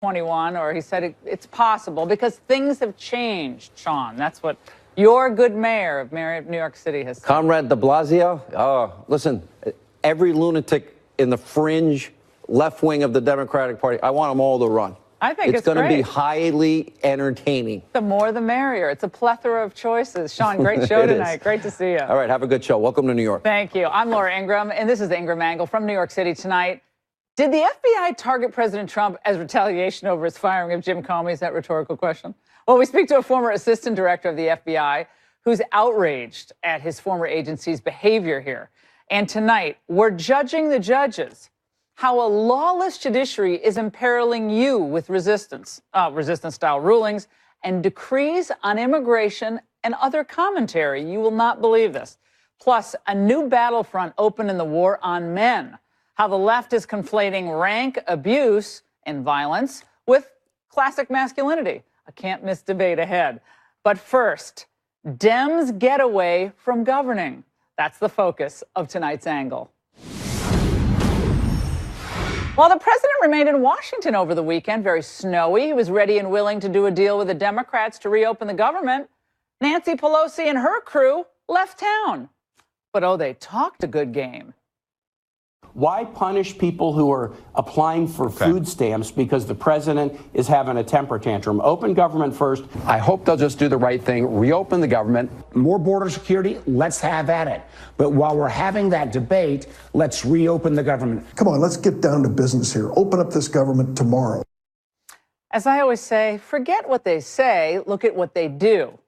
21, or he said it's possible because things have changed, Sean. That's what your good mayor of New York City has said. Comrade de Blasio, listen, every lunatic in the fringe left wing of the Democratic Party, I want them all to run. I think it's going to great. be highly entertaining. The more the merrier. It's a plethora of choices. Sean, great show tonight. Great to see you. All right, have a good show. Welcome to New York. Thank you. I'm Laura Ingraham, and this is the Ingraham Angle from New York City tonight. Did the FBI target President Trump as retaliation over his firing of Jim Comey? Is that a rhetorical question? Well, we speak to a former assistant director of the FBI who's outraged at his former agency's behavior here. And tonight, we're judging the judges, how a lawless judiciary is imperiling you with resistance-style rulings and decrees on immigration and other commentary. You will not believe this. Plus, a new battlefront opened in the war on men. How the left is conflating rank abuse and violence with classic masculinity. A can't-miss debate ahead. But first, Dems get away from governing. That's the focus of tonight's angle. While the president remained in Washington over the weekend, very snowy, he was ready and willing to do a deal with the Democrats to reopen the government. Nancy Pelosi and her crew left town. But oh, they talked a good game. Why punish people who are applying for food stamps because the president is having a temper tantrum? Open government first. I hope they'll just do the right thing, reopen the government. More border security, let's have at it. But while we're having that debate, let's reopen the government. Come on, let's get down to business here. Open up this government tomorrow. As I always say, forget what they say, look at what they do.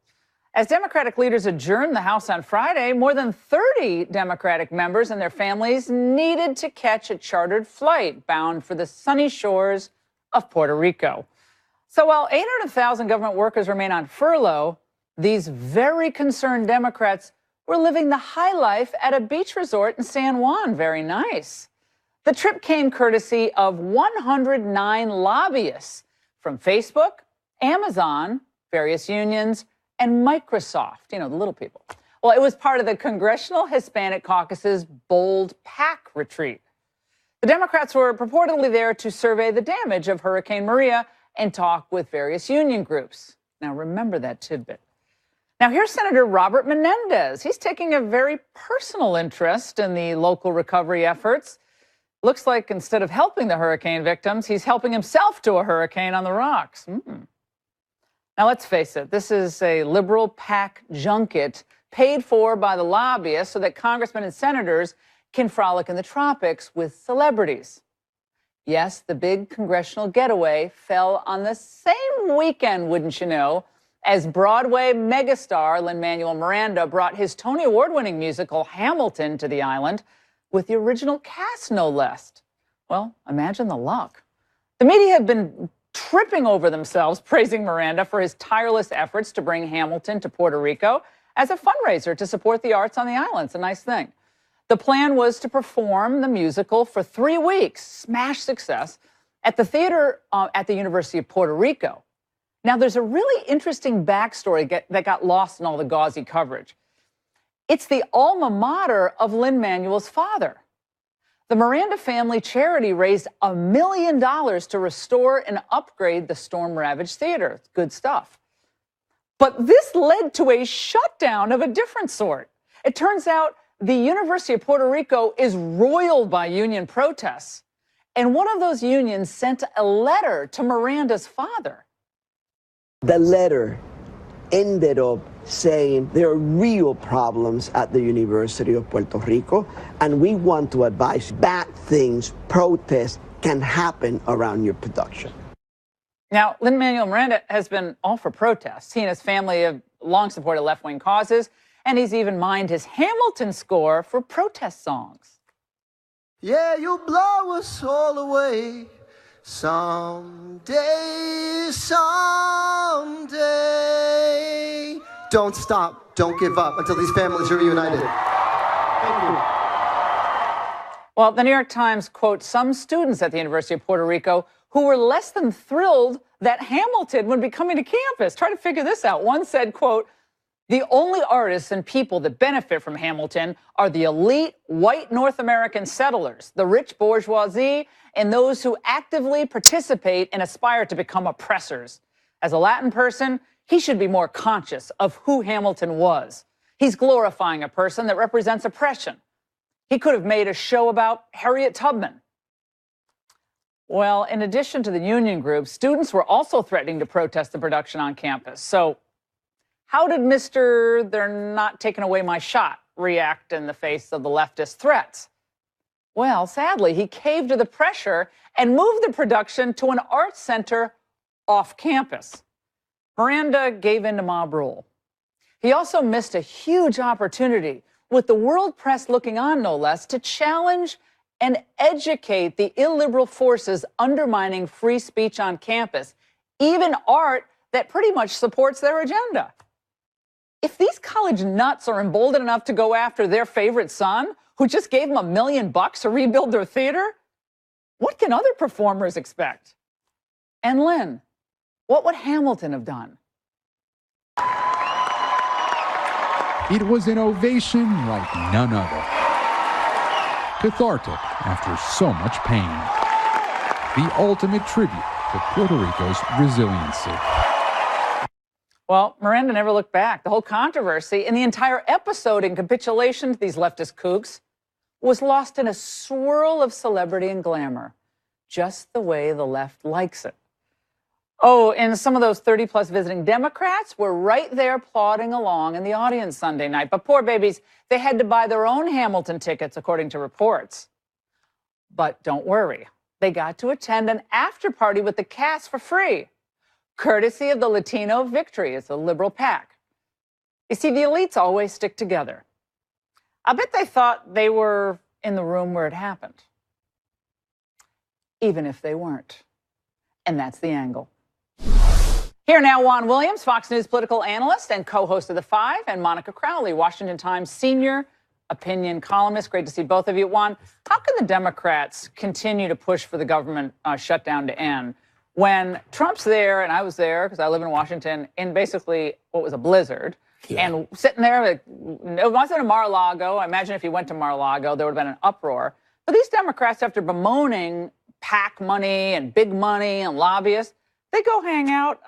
As Democratic leaders adjourned the House on Friday, more than 30 Democratic members and their families needed to catch a chartered flight bound for the sunny shores of Puerto Rico. So while 800,000 government workers remain on furlough, these very concerned Democrats were living the high life at a beach resort in San Juan. Very nice. The trip came courtesy of 109 lobbyists from Facebook, Amazon, various unions, and Microsoft, you know, the little people. Well, it was part of the Congressional Hispanic Caucus's Bold PAC retreat. The Democrats were purportedly there to survey the damage of Hurricane Maria and talk with various union groups. Now, remember that tidbit. Now, here's Senator Robert Menendez. He's taking a very personal interest in the local recovery efforts. Looks like instead of helping the hurricane victims, he's helping himself to a hurricane on the rocks. Now, let's face it, this is a liberal PAC junket paid for by the lobbyists so that congressmen and senators can frolic in the tropics with celebrities. Yes, the big congressional getaway fell on the same weekend, wouldn't you know, as Broadway megastar Lin-Manuel Miranda brought his Tony Award-winning musical Hamilton to the island with the original cast, no less. Well, imagine the luck. The media have been tripping over themselves praising Miranda for his tireless efforts to bring Hamilton to Puerto Rico as a fundraiser to support the arts on the island. It's a nice thing. The plan was to perform the musical for 3 weeks, smash success, at the theater at the University of Puerto Rico. Now, there's a really interesting backstory that got lost in all the gauzy coverage. It's the alma mater of Lin-Manuel's father. The Miranda family charity raised $1 million to restore and upgrade the storm-ravaged theater. Good stuff. But this led to a shutdown of a different sort. It turns out the University of Puerto Rico is roiled by union protests. And one of those unions sent a letter to Miranda's father. The letter ended up saying there are real problems at the University of Puerto Rico, and we want to advise bad things, protests can happen around your production. Now, Lin-Manuel Miranda has been all for protests. He and his family have long supported left-wing causes, and he's even mined his Hamilton score for protest songs. Yeah, you'll blow us all away someday, someday. Don't stop, don't give up until these families are reunited. Thank you. Well, the New York Times quotes some students at the University of Puerto Rico who were less than thrilled that Hamilton would be coming to campus. Try to figure this out. One said, quote, The only artists and people that benefit from Hamilton are the elite white North American settlers, the rich bourgeoisie, and those who actively participate and aspire to become oppressors. As a Latin person, he should be more conscious of who Hamilton was. He's glorifying a person that represents oppression. He could have made a show about Harriet Tubman. Well, in addition to the union groups, students were also threatening to protest the production on campus. So how did Mr. They're not taking away my shot react in the face of the leftist threats? Well, sadly, he caved to the pressure and moved the production to an arts center off campus. Miranda gave in to mob rule. He also missed a huge opportunity, with the world press looking on, no less, to challenge and educate the illiberal forces undermining free speech on campus, even art that pretty much supports their agenda. If these college nuts are emboldened enough to go after their favorite son, who just gave them $1 million to rebuild their theater, what can other performers expect? And Lynn, what would Hamilton have done? It was an ovation like none other. Cathartic after so much pain. The ultimate tribute to Puerto Rico's resiliency. Well, Miranda never looked back. The whole controversy and the entire episode in capitulation to these leftist kooks was lost in a swirl of celebrity and glamour, just the way the left likes it. Oh, and some of those 30-plus visiting Democrats were right there plodding along in the audience Sunday night. But poor babies, they had to buy their own Hamilton tickets, according to reports. But don't worry, they got to attend an after-party with the cast for free, courtesy of the Latino Victory. It's a liberal PAC. You see, the elites always stick together. I bet they thought they were in the room where it happened, even if they weren't. And that's the angle. Here now, Juan Williams, Fox News political analyst and co-host of The Five, and Monica Crowley, Washington Times senior opinion columnist. Great to see both of you. Juan, how can the Democrats continue to push for the government shutdown to end when Trump's there, and I was there because I live in Washington, in basically what was a blizzard, and sitting there, it wasn't in Mar-a-Lago. I imagine if you went to Mar-a-Lago, there would have been an uproar. But these Democrats, after bemoaning PAC money and big money and lobbyists, they go hang out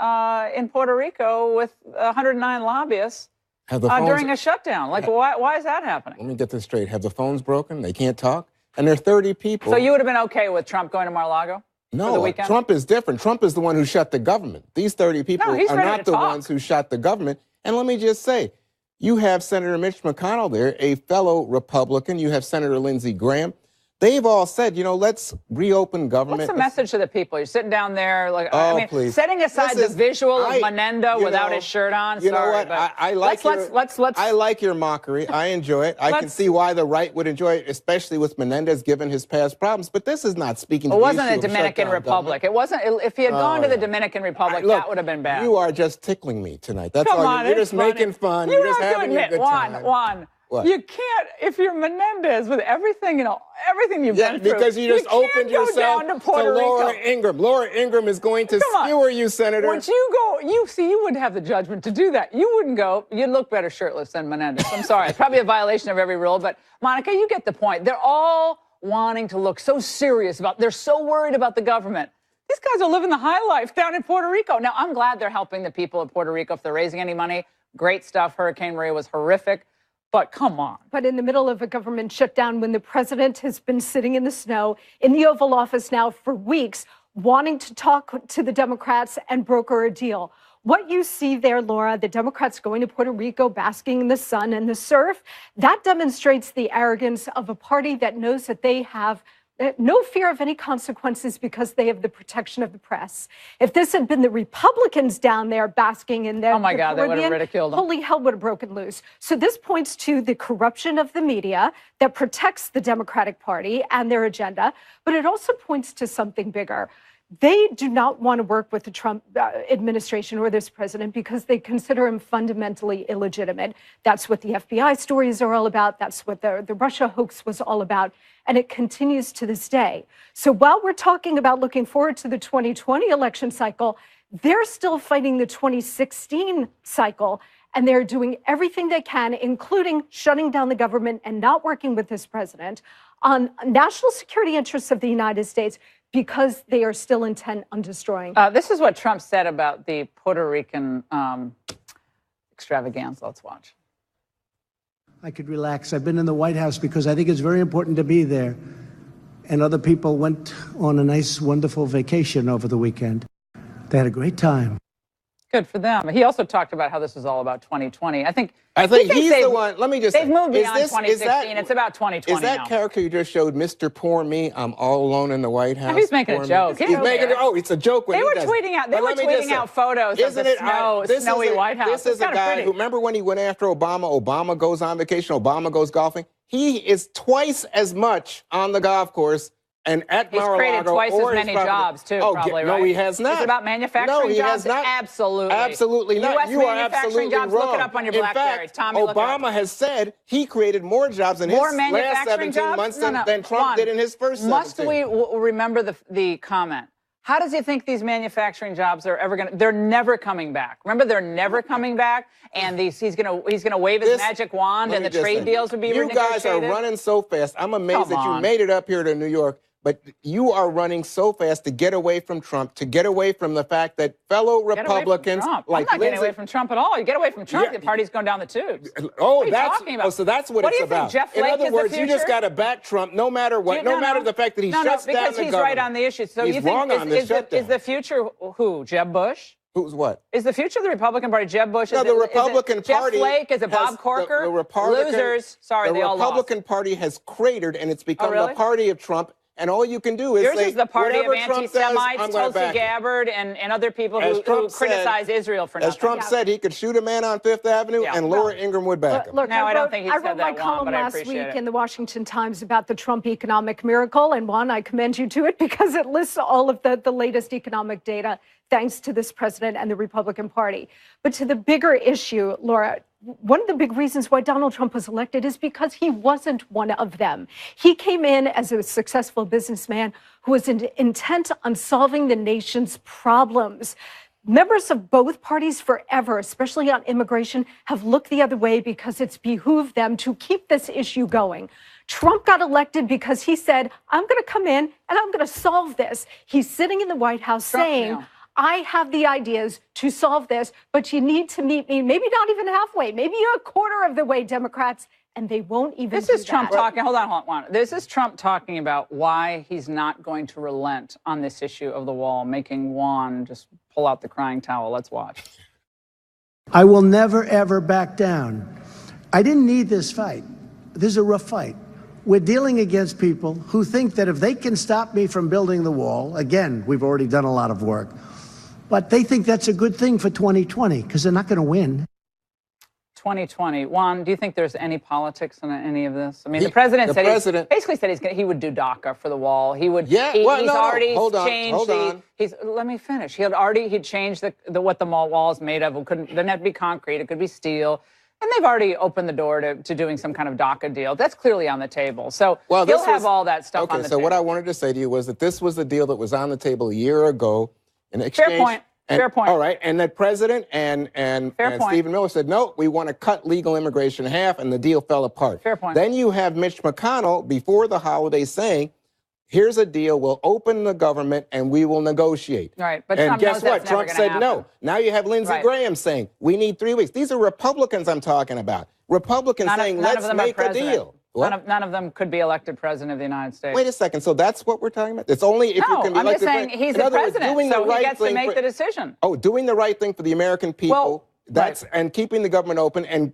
in Puerto Rico with 109 lobbyists during a shutdown. Like, why is that happening? Let me get this straight. Have the phones broken? They can't talk? And there are 30 people. So you would have been okay with Trump going to Mar-a-Lago? No, Trump is different. Trump is the one who shut the government. These 30 people are not the ones who shut the government. And let me just say, you have Senator Mitch McConnell there, a fellow Republican. You have Senator Lindsey Graham. They've all said, you know, let's reopen government. What's the message to the people? You're sitting down there, like, oh, I mean, please. Setting aside the visual of Menendez without his shirt on. You know what? I like your mockery. I enjoy it. I can see why the right would enjoy it, especially with Menendez, given his past problems. But this is not speaking to the issue of It wasn't a Dominican Republic. It wasn't. If he had gone to the Dominican Republic, look, that would have been bad. You are just tickling me tonight. That's Come all. on, You're just making fun. You're just having a good time. Juan. What? You can't, if you're Menendez, with everything, you know, everything you've been through. Because you just opened yourself to Laura Ingraham. Laura Ingraham is going to skewer you, Senator. Would you go, you wouldn't have the judgment to do that. You wouldn't go, you'd look better shirtless than Menendez. I'm sorry. It's probably a violation of every rule, but Monica, you get the point. They're all wanting to look so serious they're so worried about the government. These guys are living the high life down in Puerto Rico. Now, I'm glad they're helping the people of Puerto Rico if they're raising any money. Great stuff. Hurricane Maria was horrific. But come on. But in the middle of a government shutdown, when the president has been sitting in the snow in the Oval Office now for weeks, wanting to talk to the Democrats and broker a deal. What you see there, Laura, the Democrats going to Puerto Rico, basking in the sun and the surf, that demonstrates the arrogance of a party that knows that they have no fear of any consequences because they have the protection of the press. If this had been the Republicans down there basking in their God, they would have ridiculed them. Holy hell would have broken loose. So this points to the corruption of the media that protects the Democratic Party and their agenda, but it also points to something bigger. They do not want to work with the Trump administration or this president because they consider him fundamentally illegitimate. That's what the FBI stories are all about. That's what the Russia hoax was all about. And it continues to this day. So while we're talking about looking forward to the 2020 election cycle, they're still fighting the 2016 cycle. and they're doing everything they can, including shutting down the government and not working with this president on national security interests of the United States because they are still intent on destroying. This is what Trump said about the Puerto Rican extravaganza. Let's watch. I could relax. I've been in the White House because I think it's very important to be there. And other people went on a nice, wonderful vacation over the weekend. They had a great time. Good for them. He also talked about how this is all about 2020. I think he's the one. Let me just say, they've moved beyond 2016. It's about 2020 Is that now. character you just showed, Mr. Poor Me, I'm all alone in the White House? He's making a joke. He's making it. Oh, it's a joke when they he were does tweeting out. They But were let me just tweeting say, out photos of the snowy White House. This is a guy who, remember when he went after Obama? Obama goes on vacation. Obama goes golfing. He is twice as much on the golf course and at Mar-a-Lago. He's created twice as many property. jobs, too, probably, no, right? he has not. It's about manufacturing no, he jobs? Has not. Absolutely. Absolutely not. U.S. You are manufacturing absolutely jobs, wrong. look it up on your In BlackBerry. fact, Tommy, Obama has said he created more jobs in his last 17 months than Trump did in his first 17. Must we remember the comment? How does he think these manufacturing jobs are ever going to? They're never coming back. Remember, they're never coming back. And he's gonna wave his magic wand, and the trade deals would be renegotiated. You guys are running so fast. I'm amazed that you made it up here to New York. But you are running so fast to get away from Trump, to get away from the fact that fellow Republicans like I'm not getting away from Trump at all. You get away from Trump, the party's going down the tubes. Oh, what are you talking about? So that's what it's about. Think, Jeff Flake In other is words, the you just got to back Trump no matter what, no matter the fact that he shuts down the government. Because he's right on the issue. So he's you think wrong on this shutdown. Is the future who? Jeb Bush? Who's what? Is the future of the Republican Party Jeb Bush? No, the Republican Party. Jeff Flake? Is it Bob Corker? Losers. Sorry, they all lost. The Republican Party has cratered, and it's become the party of Trump. And all you can do is Yours say, is the party of whatever anti-Semites, Tulsi Gabbard, and other people who criticize Israel for nothing. As Trump said, he could shoot a man on Fifth Avenue, and Laura Ingraham would back him. Look, I don't think he said that, I wrote my column last week in the Washington Times about the Trump economic miracle, and Juan, I commend you to it because it lists all of the latest economic data thanks to this president and the Republican Party. But to the bigger issue, Laura, one of the big reasons why Donald Trump was elected is because he wasn't one of them. He came in as a successful businessman who was intent on solving the nation's problems. Members of both parties forever, especially on immigration, have looked the other way because it's behooved them to keep this issue going. Trump got elected because he said, I'm going to come in and I'm going to solve this. He's sitting in the White House saying, I have the ideas to solve this, but you need to meet me, maybe not even halfway, maybe a quarter of the way, Democrats, and they won't even This is Trump talking, hold on. This is Trump talking about why he's not going to relent on this issue of the wall, making Juan just pull out the crying towel. Let's watch. I will never, ever back down. I didn't need this fight. This is a rough fight. We're dealing against people who think that if they can stop me from building the wall, again, we've already done a lot of work, but they think that's a good thing for 2020 because they're not going to win. 2020. Juan, do you think there's any politics in any of this? I mean, the president basically said he would do DACA for the wall. He would. Yeah. He's Well, already hold changed. on. Let me finish. He'd changed what the wall is made of. It doesn't have to be concrete. It could be steel. And they've already opened the door to doing some kind of DACA deal. That's clearly on the table. So he'll have all that stuff on the table. So what I wanted to say to you was that this was the deal that was on the table a year ago in exchange. Fair point. Fair point. All right. And the president and Stephen Miller said, no, we want to cut legal immigration in half, and the deal fell apart. Fair point. Then you have Mitch McConnell before the holidays saying, here's a deal, we'll open the government and we will negotiate. Right. But and Trump guess what? Trump said no. Now you have Lindsey Graham saying, we need 3 weeks. These are Republicans I'm talking about. Republicans saying, let's make a deal. None of them could be elected president of the United States. Wait a second. So that's what we're talking about? It's only if you can be elected. I'm just saying he's the president, so he gets to make the decision. Oh, doing the right thing for the American people. And keeping the government open and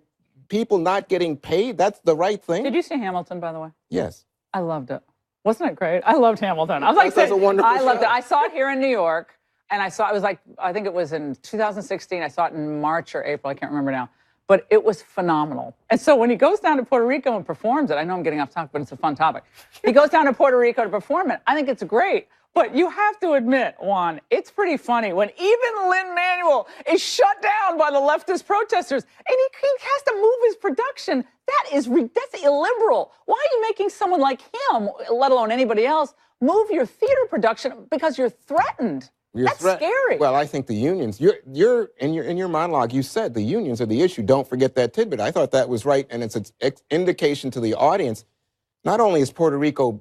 people not getting paid. That's the right thing. Did you see Hamilton, by the way? Yes. I loved it. Wasn't it great? I loved Hamilton. I was like, that's a wonderful I loved show. it. I saw it here in New York, and I think it was in 2016. I saw it in March or April. I can't remember now. But it was phenomenal. And so when he goes down to Puerto Rico and performs it, I know I'm getting off topic, but it's a fun topic. He goes down to Puerto Rico to perform it. I think it's great. But you have to admit, Juan, it's pretty funny when even Lin-Manuel is shut down by the leftist protesters and he has to move his production. That's illiberal. Why are you making someone like him, let alone anybody else, move your theater production because you're threatened? That's scary. Well, I think the unions. You're in your monologue. You said the unions are the issue. Don't forget that tidbit. I thought that was right, and it's an indication to the audience. Not only is Puerto Rico,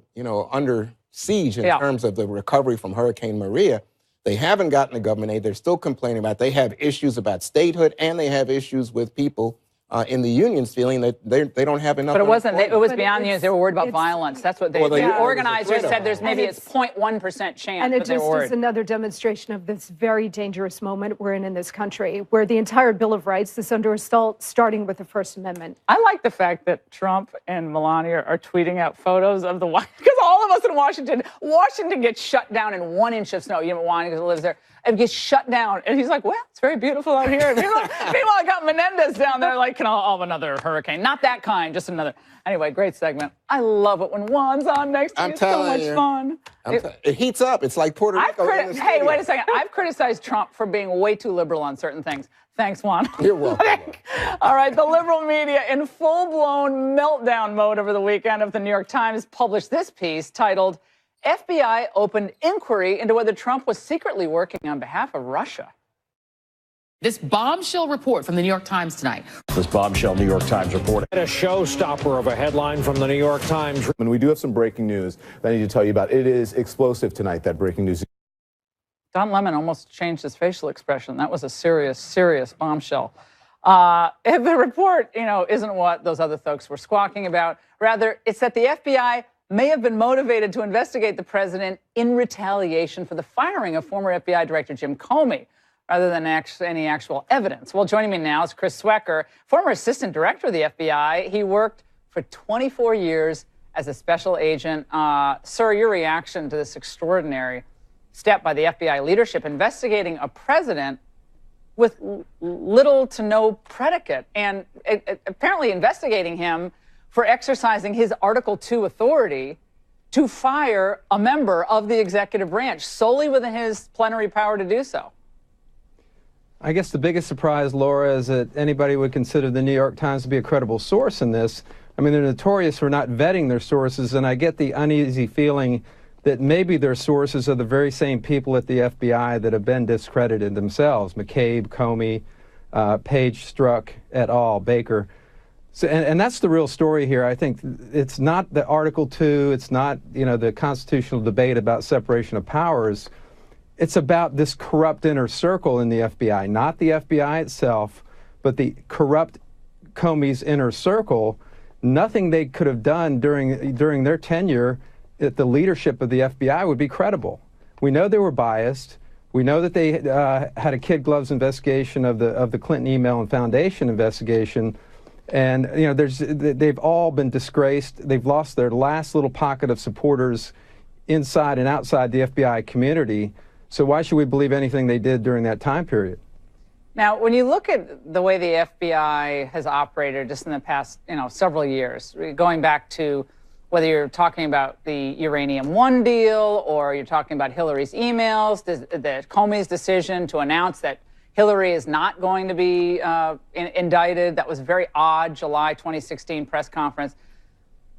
under siege in terms of the recovery from Hurricane Maria, they haven't gotten the government aid. They're still complaining about it. They have issues about statehood, and they have issues with people in the unions feeling that they don't have enough. But it wasn't. It was beyond the unions. They were worried about violence. That's what they. Well, the organizers said. There's maybe it's 0.1% chance. And it just is another demonstration of this very dangerous moment we're in this country, where the entire Bill of Rights is under assault, starting with the First Amendment. I like the fact that Trump and Melania are tweeting out photos of the White, because all of us in Washington gets shut down in 1 inch of snow. You know, Melania lives there. It gets shut down. And he's like, well, it's very beautiful out here. Meanwhile, I got Menendez down there like, another hurricane. Not that kind, just another. Anyway, great segment. I love it when Juan's on next to me. It's so much fun. It heats up. It's like Puerto Rico. Hey, wait a second. I've criticized Trump for being way too liberal on certain things. Thanks, Juan. You're welcome. All right, the liberal media in full-blown meltdown mode over the weekend of the New York Times published this piece titled, FBI opened inquiry into whether Trump was secretly working on behalf of Russia. This bombshell report from the New York Times tonight. This bombshell New York Times report. A showstopper of a headline from the New York Times. And we do have some breaking news that I need to tell you about. It is explosive tonight, that breaking news. Don Lemon almost changed his facial expression. That was a serious, serious bombshell. The report, isn't what those other folks were squawking about. Rather, it's that the FBI may have been motivated to investigate the president in retaliation for the firing of former FBI Director Jim Comey, rather than any actual evidence. Well, joining me now is Chris Swecker, former assistant director of the FBI. He worked for 24 years as a special agent. Sir, your reaction to this extraordinary step by the FBI leadership investigating a president with little to no predicate, and apparently investigating him for exercising his Article II authority to fire a member of the executive branch solely within his plenary power to do so. I guess the biggest surprise, Laura, is that anybody would consider the New York Times to be a credible source in this. I mean, they're notorious for not vetting their sources, and I get the uneasy feeling that maybe their sources are the very same people at the FBI that have been discredited themselves: McCabe, Comey, Page, Strzok, et al., Baker. So, and that's the real story here. I think it's not the Article II, it's not, the constitutional debate about separation of powers. It's about this corrupt inner circle in the FBI, not the FBI itself, but the corrupt Comey's inner circle. Nothing they could have done during their tenure at the leadership of the FBI would be credible. We know they were biased. We know that they had a kid gloves investigation of the Clinton email and Foundation investigation. And they've all been disgraced. They've lost their last little pocket of supporters inside and outside the FBI community. So why should we believe anything they did during that time period? Now, when you look at the way the FBI has operated just in the past, several years, going back to whether you're talking about the Uranium One deal or you're talking about Hillary's emails, the Comey's decision to announce that Hillary is not going to be indicted. That was a very odd July 2016 press conference.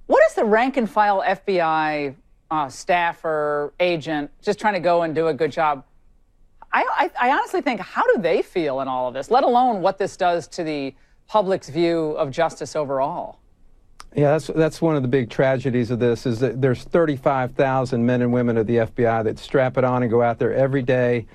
What is the rank and file FBI staffer, agent, just trying to go and do a good job? I honestly think, how do they feel in all of this, let alone what this does to the public's view of justice overall? Yeah, that's one of the big tragedies of this, is that there's 35,000 men and women of the FBI that strap it on and go out there every day,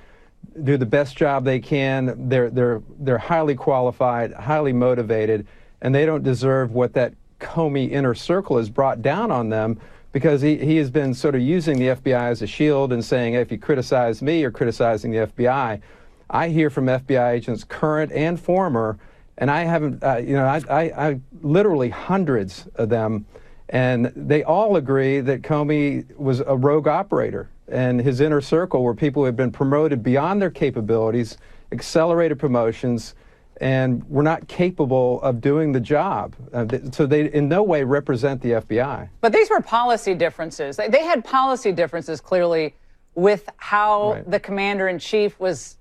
do the best job they can. They're highly qualified, highly motivated, and they don't deserve what that Comey inner circle has brought down on them, because he has been sort of using the FBI as a shield and saying, hey, if you criticize me, you're criticizing the FBI. I hear from FBI agents, current and former, and I haven't, I literally hundreds of them, and they all agree that Comey was a rogue operator, and his inner circle were people who had been promoted beyond their capabilities, accelerated promotions, and were not capable of doing the job. So they in no way represent the FBI. But these were policy differences. They had policy differences clearly with how the commander-in-chief was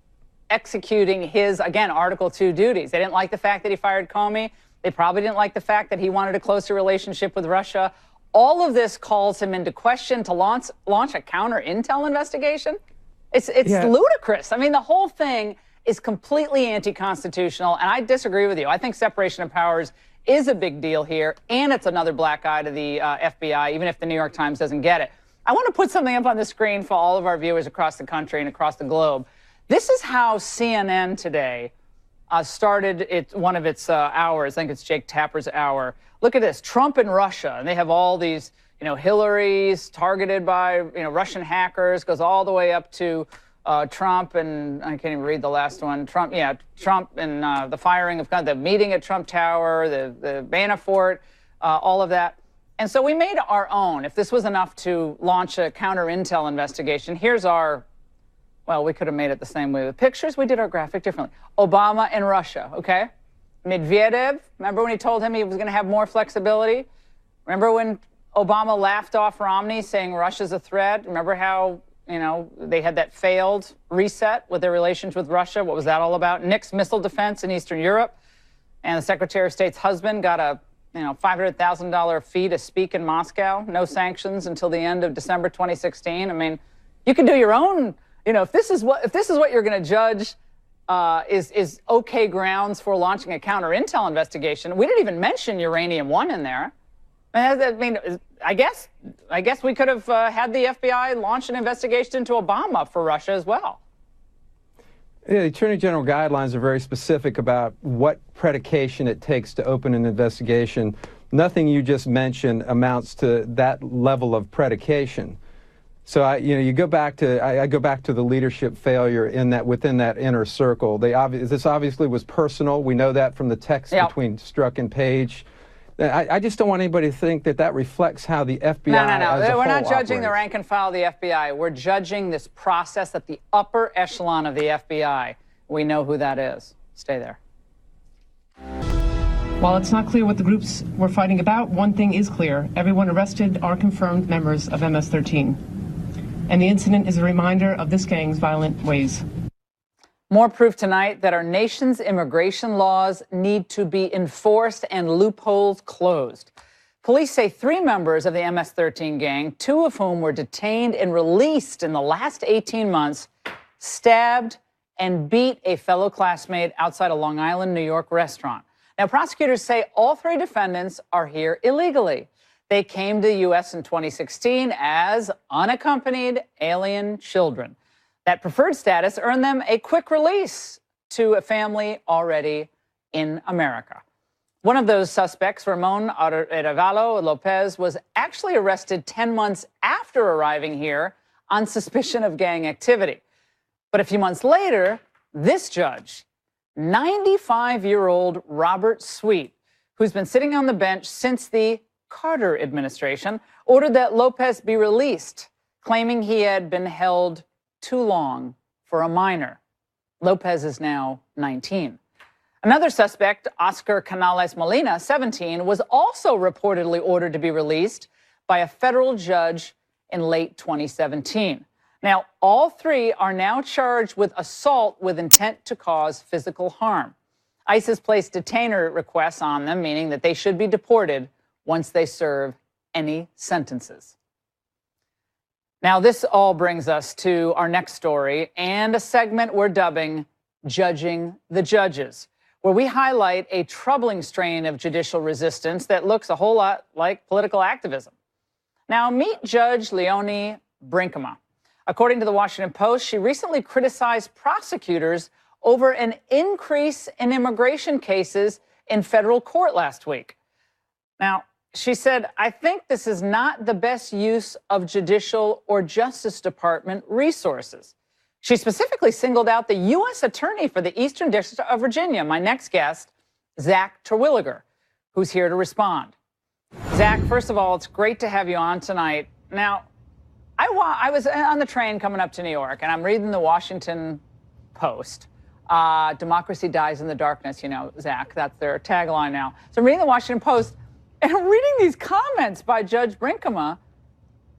executing his, again, Article II duties. They didn't like the fact that he fired Comey. They probably didn't like the fact that he wanted a closer relationship with Russia. All of this calls him into question to launch a counter-intel investigation. It's ludicrous. I mean, the whole thing is completely anti-constitutional, and I disagree with you. I think separation of powers is a big deal here, and it's another black eye to the FBI, even if the New York Times doesn't get it. I want to put something up on the screen for all of our viewers across the country and across the globe. This is how CNN today started one of its hours. I think it's Jake Tapper's hour. Look at this, Trump and Russia, and they have all these, Hillary's targeted by, Russian hackers, goes all the way up to Trump, and I can't even read the last one. Trump and the firing of the meeting at Trump Tower, the Manafort, all of that. And so we made our own. If this was enough to launch a counter-intel investigation, here's our, well, we could have made it the same way with pictures. We did our graphic differently. Obama and Russia, okay? Medvedev, remember when he told him he was going to have more flexibility? Remember when Obama laughed off Romney saying Russia's a threat? Remember how, they had that failed reset with their relations with Russia? What was that all about? Nick's missile defense in Eastern Europe. And the Secretary of State's husband got a $500,000 fee to speak in Moscow. No sanctions until the end of December 2016. I mean, you can do your own. If this is what you're going to judge is okay grounds for launching a counter-intel investigation. We didn't even mention Uranium One in there. I mean, I guess we could have had the FBI launch an investigation into Obama for Russia as well. Yeah, the Attorney General guidelines are very specific about what predication it takes to open an investigation. Nothing you just mentioned amounts to that level of predication. So I go back to the leadership failure within that inner circle. This obviously was personal. We know that from the text between Strzok and Page. I just don't want anybody to think that reflects how the FBI No. We're not judging the rank and file of the FBI. We're judging this process at the upper echelon of the FBI. We know who that is. Stay there. While it's not clear what the groups were fighting about, one thing is clear. Everyone arrested are confirmed members of MS-13. And the incident is a reminder of this gang's violent ways. More proof tonight that our nation's immigration laws need to be enforced and loopholes closed. Police say 3 members of the MS-13 gang, 2 of whom were detained and released in the last 18 months, stabbed and beat a fellow classmate outside a Long Island, New York restaurant. Now, prosecutors say all 3 defendants are here illegally. They came to the U.S. in 2016 as unaccompanied alien children. That preferred status earned them a quick release to a family already in America. One of those suspects, Ramon Arevalo Lopez, was actually arrested 10 months after arriving here on suspicion of gang activity. But a few months later, this judge, 95-year-old Robert Sweet, who's been sitting on the bench since the Carter administration, ordered that Lopez be released, claiming he had been held too long for a minor. Lopez is now 19. Another suspect, Oscar Canales Molina, 17, was also reportedly ordered to be released by a federal judge in late 2017. Now, all 3 are now charged with assault with intent to cause physical harm. ICE has placed detainer requests on them, meaning that they should be deported once they serve any sentences. Now, this all brings us to our next story and a segment we're dubbing Judging the Judges, where we highlight a troubling strain of judicial resistance that looks a whole lot like political activism. Now, meet Judge Leonie Brinkema. According to the Washington Post, she recently criticized prosecutors over an increase in immigration cases in federal court last week. Now, she said, I think this is not the best use of judicial or Justice Department resources. She specifically singled out the U.S. Attorney for the Eastern District of Virginia, my next guest, Zach Terwilliger, who's here to respond. Zach, first of all, it's great to have you on tonight. Now, I was on the train coming up to New York, and I'm reading the Washington Post. Democracy dies in the darkness, Zach. That's their tagline now. So I'm reading the Washington Post, and I'm reading these comments by Judge Brinkema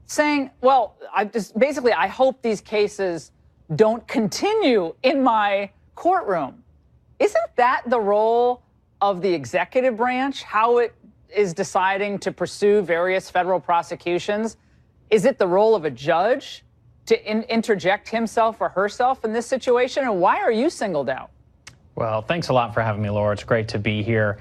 saying, well, I hope these cases don't continue in my courtroom. Isn't that the role of the executive branch, how it is deciding to pursue various federal prosecutions? Is it the role of a judge to interject himself or herself in this situation? And why are you singled out? Well, thanks a lot for having me, Laura. It's great to be here.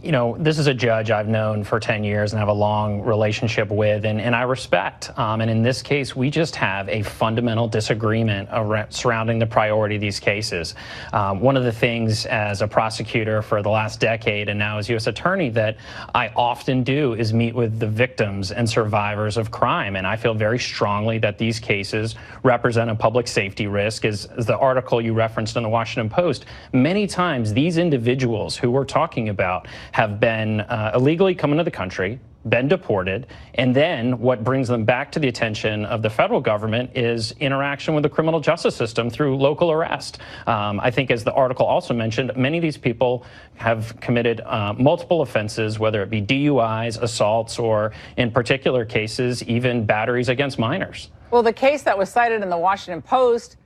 You know, this is a judge I've known for 10 years and have a long relationship with, and I respect. And in this case, we just have a fundamental disagreement surrounding the priority of these cases. One of the things as a prosecutor for the last decade and now as U.S. attorney that I often do is meet with the victims and survivors of crime. And I feel very strongly that these cases represent a public safety risk. As the article you referenced in the Washington Post, many times these individuals who we're talking about have been illegally come into the country, been deported, and then what brings them back to the attention of the federal government is interaction with the criminal justice system through local arrest. I think, as the article also mentioned, many of these people have committed multiple offenses, whether it be DUIs, assaults, or in particular cases, even batteries against minors. Well, the case that was cited in the Washington Post,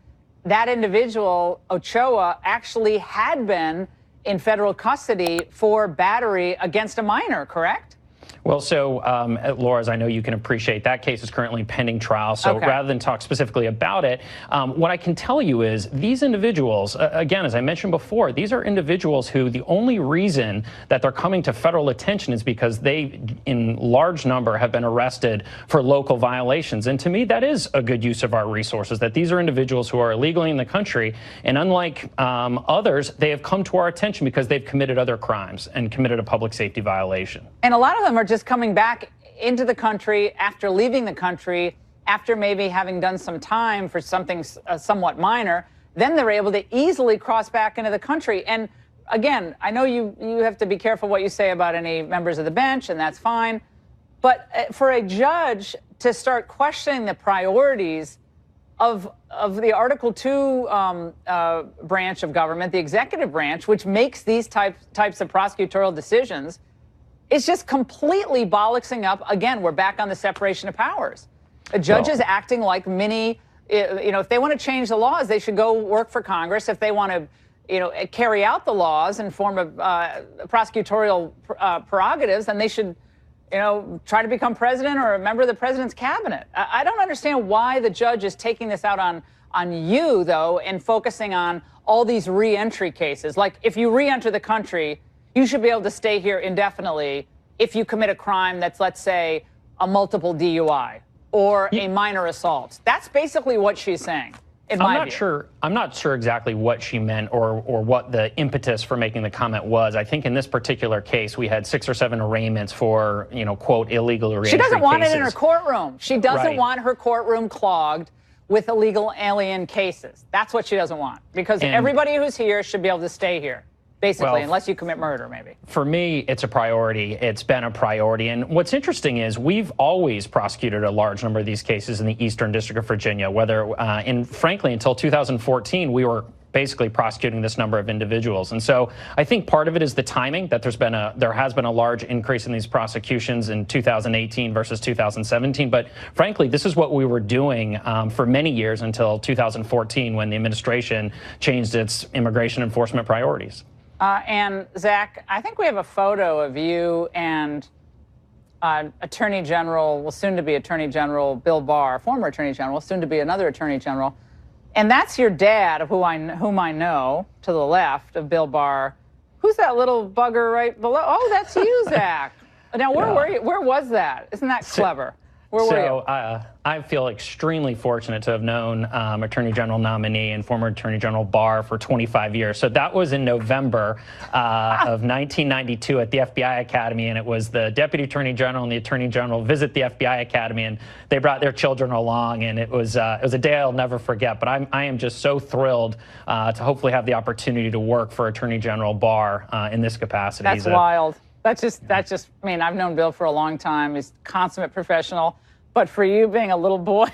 that individual, Ochoa, actually had been in federal custody for battery against a minor, correct? Well, so, Laura, as I know you can appreciate, that case is currently pending trial. So rather than talk specifically about it, what I can tell you is these individuals, again, as I mentioned before, these are individuals who the only reason that they're coming to federal attention is because they, in large number, have been arrested for local violations. And to me, that is a good use of our resources, that these are individuals who are illegally in the country. And unlike others, they have come to our attention because they've committed other crimes and committed a public safety violation. And a lot of them are just coming back into the country after leaving the country, after maybe having done some time for something somewhat minor. Then they're able to easily cross back into the country. And again, I know you have to be careful what you say about any members of the bench, and that's fine. But for a judge to start questioning the priorities of the Article 2 branch of government, the executive branch, which makes these types of prosecutorial decisions, it's just completely bollocksing up. Again, we're back on the separation of powers. A judge is acting like mini, if they want to change the laws, they should go work for Congress. If they want to, carry out the laws in form of prosecutorial prerogatives, then they should, try to become president or a member of the president's cabinet. I don't understand why the judge is taking this out on you, though, and focusing on all these re-entry cases. Like, if you re-enter the country, you should be able to stay here indefinitely if you commit a crime that's, let's say, a multiple DUI or a minor assault. That's basically what she's saying, in my view. I'm not sure exactly what she meant or what the impetus for making the comment was. I think in this particular case, we had 6 or 7 arraignments for, quote, illegal reentry cases. She doesn't want it in her courtroom. She doesn't want her courtroom clogged with illegal alien cases. That's what she doesn't want, because everybody who's here should be able to stay here. Basically, unless you commit murder, maybe. For me, it's a priority. It's been a priority. And what's interesting is we've always prosecuted a large number of these cases in the Eastern District of Virginia, frankly, until 2014, we were basically prosecuting this number of individuals. And so I think part of it is the timing, that there has been a large increase in these prosecutions in 2018 versus 2017. But frankly, this is what we were doing for many years until 2014, when the administration changed its immigration enforcement priorities. And Zach, I think we have a photo of you and Attorney General, soon to be Attorney General Bill Barr, former Attorney General, soon to be another Attorney General. And that's your dad, whom I know, to the left of Bill Barr. Who's that little bugger right below? Oh, that's you, Zach. Now, where were you? Where was that? Isn't that clever? Where were you? I feel extremely fortunate to have known Attorney General nominee and former Attorney General Barr for 25 years. So that was in November of 1992 at the FBI Academy, and it was the Deputy Attorney General and the Attorney General visit the FBI Academy, and they brought their children along, and it was a day I'll never forget. But I am just so thrilled to hopefully have the opportunity to work for Attorney General Barr in this capacity. That's wild. That's just, I mean, I've known Bill for a long time. He's a consummate professional. But for you being a little boy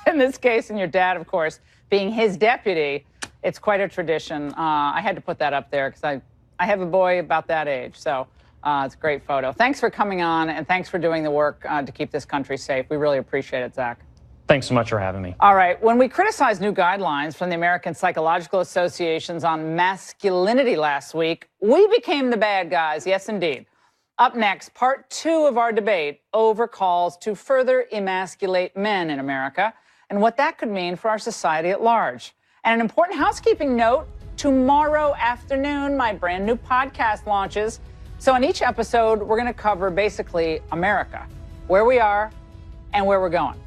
in this case, and your dad, of course, being his deputy, it's quite a tradition. I had to put that up there because I have a boy about that age. So it's a great photo. Thanks for coming on, and thanks for doing the work to keep this country safe. We really appreciate it, Zach. Thanks so much for having me. All right. When we criticized new guidelines from the American Psychological Associations on masculinity last week, we became the bad guys. Yes, indeed. Up next, part 2 of our debate over calls to further emasculate men in America. and what that could mean for our society at large. And an important housekeeping note, tomorrow afternoon, my brand new podcast launches. So in each episode, we're going to cover basically America, where we are and where we're going.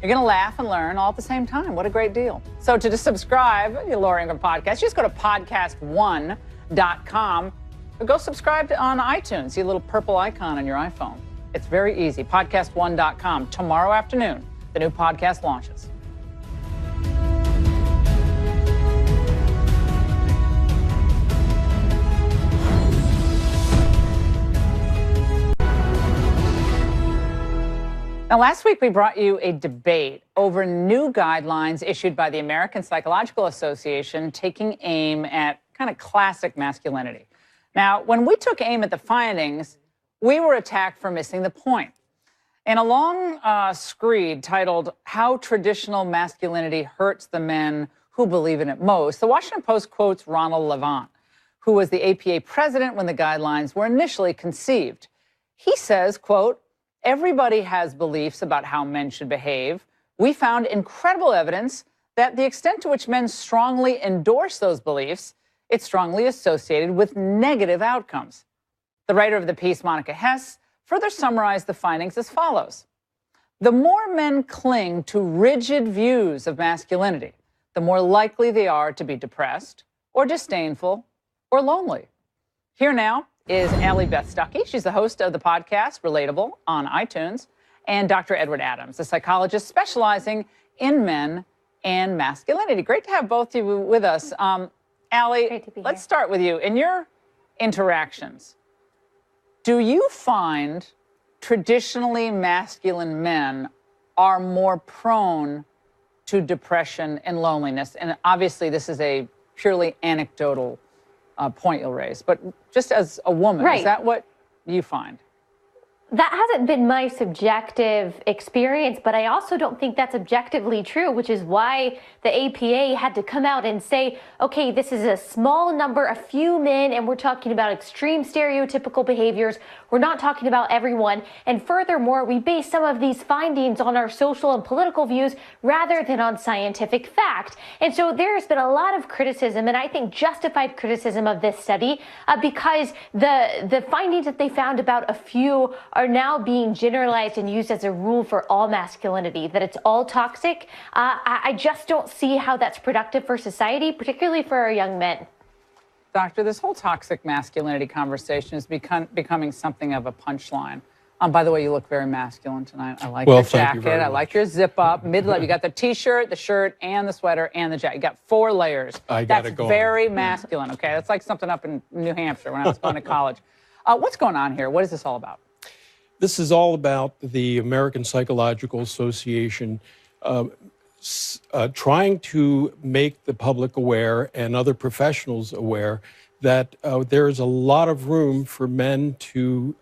You're going to laugh and learn all at the same time. What a great deal. So to subscribe to the Laura Ingraham podcast, just go to podcast1.com or go subscribe on iTunes. See a little purple icon on your iPhone. It's very easy. Podcast1.com. Tomorrow afternoon, the new podcast launches. Now, last week we brought you a debate over new guidelines issued by the American Psychological Association taking aim at kind of classic masculinity. Now, when we took aim at the findings, we were attacked for missing the point. In a long screed titled, How Traditional Masculinity Hurts the Men Who Believe in It Most, the Washington Post quotes Ronald Levant, who was the APA president when the guidelines were initially conceived. He says, quote, everybody has beliefs about how men should behave. We found incredible evidence that the extent to which men strongly endorse those beliefs, it's strongly associated with negative outcomes. The writer of the piece, Monica Hess, further summarized the findings as follows. The more men cling to rigid views of masculinity, the more likely they are to be depressed or disdainful or lonely. Here now is Allie Beth Stuckey. She's the host of the podcast Relatable on iTunes, and Dr. Edward Adams, a psychologist specializing in men and masculinity. Great to have both of you with us. Allie, let's start with you. In your interactions, do you find traditionally masculine men are more prone to depression and loneliness? And obviously this is a purely anecdotal point you'll raise, but just as a woman, right. Is that what you find? That hasn't been my subjective experience, but I also don't think that's objectively true, which is why the APA had to come out and say, okay, this is a small number, a few men, and we're talking about extreme stereotypical behaviors. We're not talking about everyone. And furthermore, we base some of these findings on our social and political views rather than on scientific fact. And so there's been a lot of criticism, and I think justified criticism of this study, because the findings that they found about a few are now being generalized and used as a rule for all masculinity, that it's all toxic. I just don't see how that's productive for society, particularly for our young men. Doctor, this whole toxic masculinity conversation is becoming something of a punchline. By the way, you look very masculine tonight. I like your jacket. I like your zip up, mid-leg. You got the T-shirt, the shirt, and the sweater, and the jacket. You got 4 layers. That's very masculine, okay? That's like something up in New Hampshire when I was going to college. What's going on here? What is this all about? This is all about the American Psychological Association trying to make the public aware and other professionals aware that there is a lot of room for men to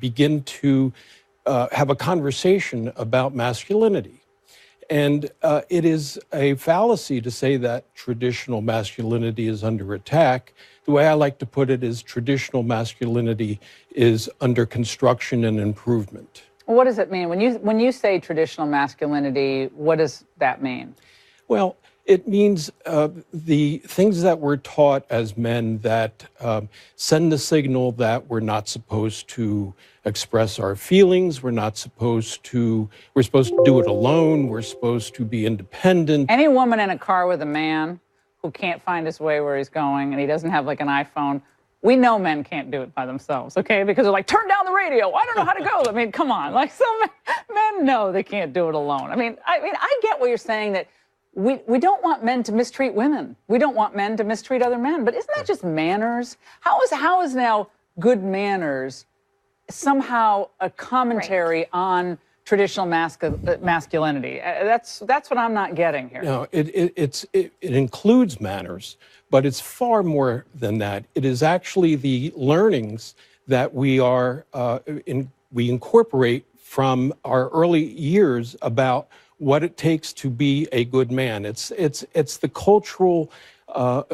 begin to have a conversation about masculinity. And it is a fallacy to say that traditional masculinity is under attack. The way I like to put it is traditional masculinity is under construction and improvement. What does it mean? When you say traditional masculinity, what does that mean? Well, it means the things that we're taught as men that send the signal that we're not supposed to express our feelings, we're supposed to do it alone, we're supposed to be independent. Any woman in a car with a man who can't find his way where he's going and he doesn't have like an iPhone, we know men can't do it by themselves, okay? Because they're like, turn down the radio. I don't know how to go. I mean, come on. Like, some men know they can't do it alone. I mean, I get what you're saying, that we don't want men to mistreat women. We don't want men to mistreat other men. But isn't that just manners? How is now good manners somehow a commentary on traditional masculinity? That's what I'm not getting here. No, it includes manners, but it's far more than that. It is actually the learnings that we incorporate from our early years about what it takes to be a good man. It's the cultural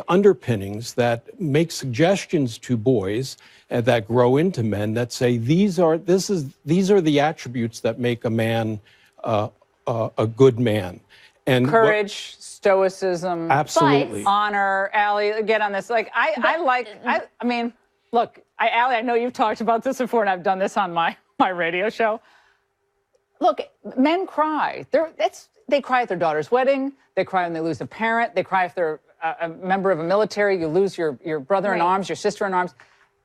underpinnings that make suggestions to boys that grow into men that say these are the attributes that make a man a good man. And courage, stoicism, absolutely, honor. Allie, get on this. Like I mean, look, Allie, I know you've talked about this before, and I've done this on my radio show. Look, men cry. They cry at their daughter's wedding. They cry when they lose a parent. They cry if they're a member of a military. You lose your brother in arms, your sister in arms.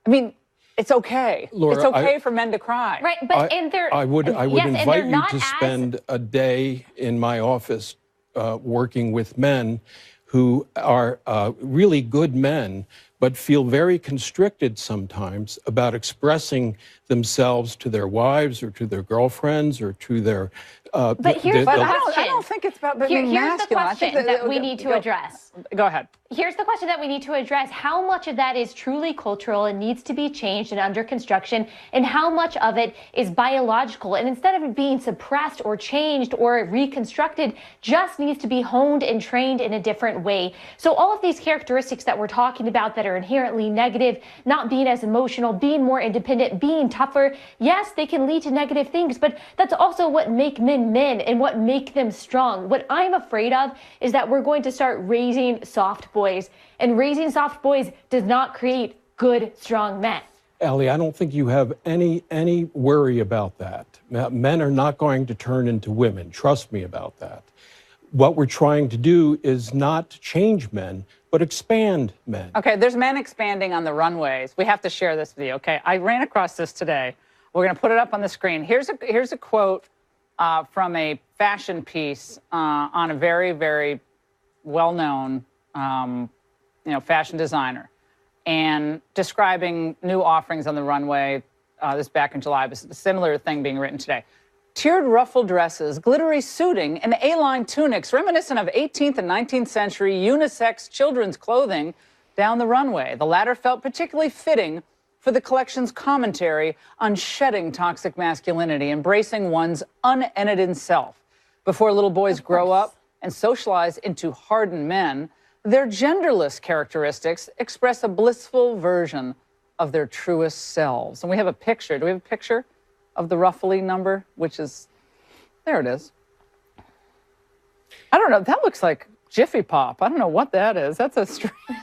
I mean, it's okay. Laura, it's okay for men to cry. Right, but I would invite you to spend a day in my office working with men who are really good men, but feel very constricted sometimes about expressing themselves to their wives or to their girlfriends or to their. But here's the question. I don't think it's about being Here's the masculine. question that we need to address. Go ahead. Here's the question that we need to address. How much of that is truly cultural and needs to be changed and under construction, and how much of it is biological and instead of it being suppressed or changed or reconstructed, just needs to be honed and trained in a different way? So all of these characteristics that we're talking about that are inherently negative, not being as emotional, being more independent, being tougher, yes, they can lead to negative things, but that's also what make men men and what make them strong. What I'm afraid of is that we're going to start raising soft boys, and raising soft boys does not create good, strong men. Allie, I don't think you have any worry about that. Men are not going to turn into women. Trust me about that. What we're trying to do is not change men, but expand men. Okay, there's men expanding on the runways. We have to share this with you, okay? I ran across this today. We're going to put it up on the screen. Here's a quote from a fashion piece on a very, very well-known fashion designer, and describing new offerings on the runway. This back in July, but a similar thing being written today. Tiered ruffle dresses, glittery suiting, and A-line tunics reminiscent of 18th and 19th century unisex children's clothing down the runway. The latter felt particularly fitting for the collection's commentary on shedding toxic masculinity, embracing one's unedited self. Before little boys grow up and socialize into hardened men, their genderless characteristics express a blissful version of their truest selves. And we have a picture. Do we have a picture of the ruffly number, which is, there it is. I don't know, that looks like Jiffy Pop. I don't know what that is. That's a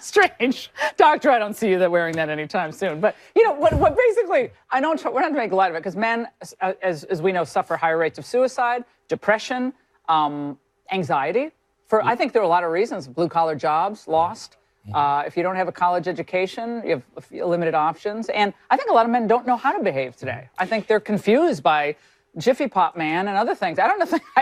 strange, Doctor, I don't see you wearing that anytime soon. But, you know, what basically, we're not trying to make light of it, because men, as we know, suffer higher rates of suicide, depression, anxiety. I think there are a lot of reasons. Blue-collar jobs lost. If you don't have a college education, you have limited options. And I think a lot of men don't know how to behave today. I think they're confused by Jiffy Pop Man and other things. I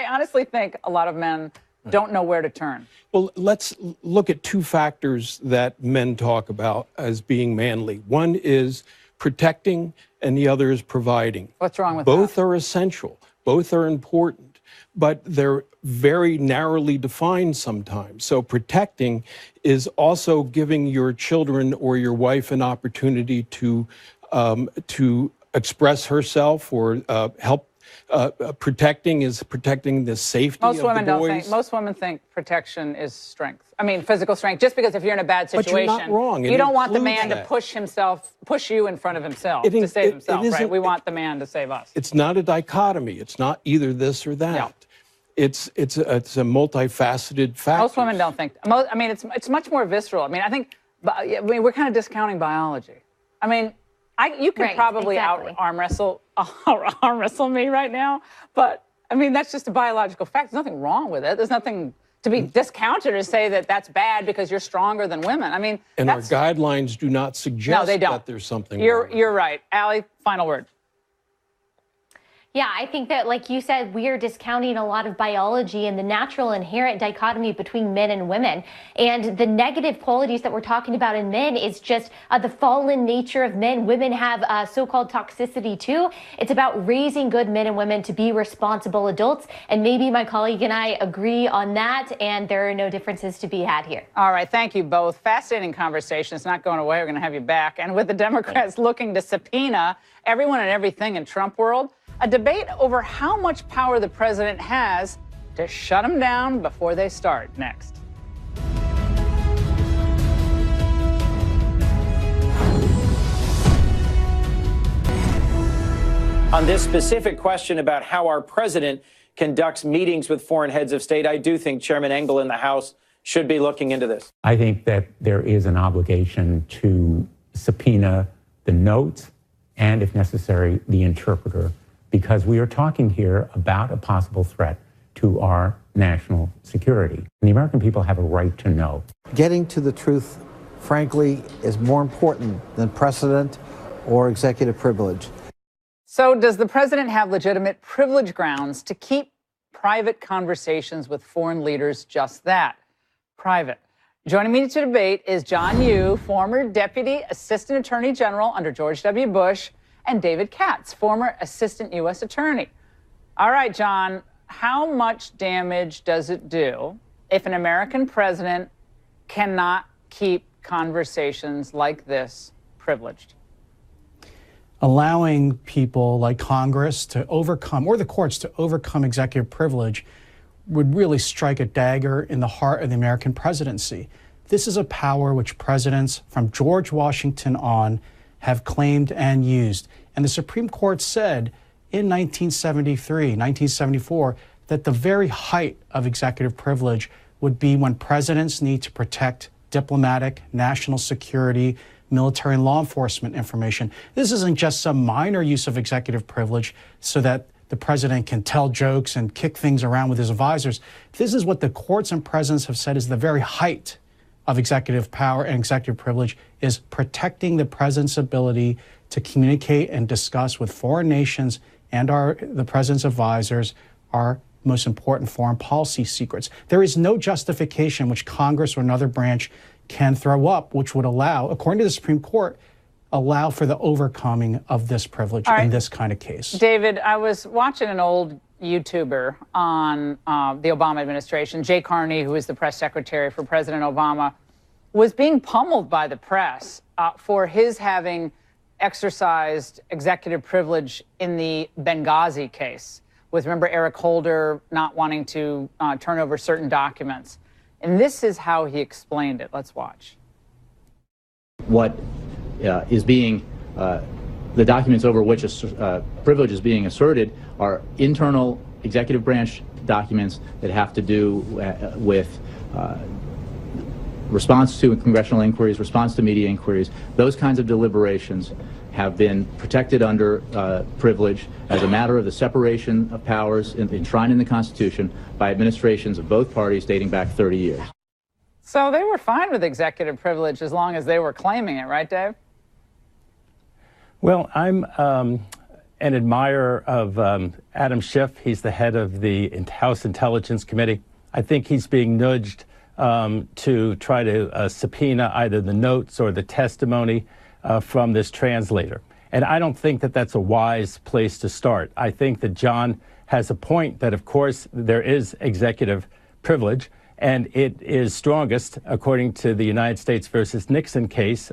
honestly think a lot of men don't know where to turn. Well, let's look at two factors that men talk about as being manly. One is protecting, and the other is providing. What's wrong with that? Both are essential. Both are important, but they're very narrowly defined sometimes. So protecting is also giving your children or your wife an opportunity to express herself or help. Protecting is protecting the safety of the boys. Most women think protection is strength. I mean, physical strength. Just because if you're in a bad situation, but you're not wrong. You don't want the man to push you in front of himself to save himself, right? We want the man to save us. It's not a dichotomy. It's not either this or that. No. It's a multifaceted factor. Most women don't think. I mean, it's much more visceral. I mean, we're kind of discounting biology. I mean, you could probably arm wrestle me right now, but I mean, that's just a biological fact. There's nothing wrong with it. There's nothing to be discounted or say that that's bad because you're stronger than women. I mean, and our guidelines do not suggest that there's something wrong. You're right. Allie, final word. Yeah, I think that, like you said, we are discounting a lot of biology and the natural inherent dichotomy between men and women. And the negative qualities that we're talking about in men is just the fallen nature of men. Women have so-called toxicity too. It's about raising good men and women to be responsible adults. And maybe my colleague and I agree on that, and there are no differences to be had here. All right, thank you both. Fascinating conversation. It's not going away. We're going to have you back. And with the Democrats looking to subpoena everyone and everything in Trump world, a debate over how much power the president has to shut them down before they start. Next. On this specific question about how our president conducts meetings with foreign heads of state. I do think Chairman Engel in the House should be looking into this. I think that there is an obligation to subpoena the notes and, if necessary, the interpreter, because we are talking here about a possible threat to our national security. And the American people have a right to know. Getting to the truth, frankly, is more important than precedent or executive privilege. So does the president have legitimate privilege grounds to keep private conversations with foreign leaders just that, private? Joining me to debate is John Yoo, former Deputy Assistant Attorney General under George W. Bush, and David Katz, former Assistant U.S. Attorney. All right, John, how much damage does it do if an American president cannot keep conversations like this privileged? Allowing people like Congress to overcome, or the courts to overcome executive privilege would really strike a dagger in the heart of the American presidency. This is a power which presidents from George Washington on have claimed and used. And the Supreme Court said in 1973, 1974, that the very height of executive privilege would be when presidents need to protect diplomatic, national security, military and law enforcement information. This isn't just some minor use of executive privilege so that the president can tell jokes and kick things around with his advisors. This is what the courts and presidents have said is the very height of executive power and executive privilege, is protecting the president's ability to communicate and discuss with foreign nations and the president's advisors our most important foreign policy secrets. There is no justification which Congress or another branch can throw up which would allow, according to the Supreme Court, allow for the overcoming of this privilege in this kind of case. David, I was watching an old YouTuber on the Obama administration. Jay Carney, who is the press secretary for President Obama, was being pummeled by the press for his having exercised executive privilege in the Benghazi case, with, remember, Eric Holder not wanting to turn over certain documents. And this is how he explained it. Let's watch. What is being, the documents over which privilege is being asserted are internal executive branch documents that have to do with response to congressional inquiries, response to media inquiries. Those kinds of deliberations have been protected under privilege as a matter of the separation of powers enshrined in the Constitution by administrations of both parties dating back 30 years. So they were fine with executive privilege as long as they were claiming it, right, Dave? Well, I'm an admirer of Adam Schiff. He's the head of the House Intelligence Committee. I think he's being nudged to try to subpoena either the notes or the testimony from this translator. And I don't think that that's a wise place to start. I think that John has a point that, of course, there is executive privilege, and it is strongest, according to the United States versus Nixon case,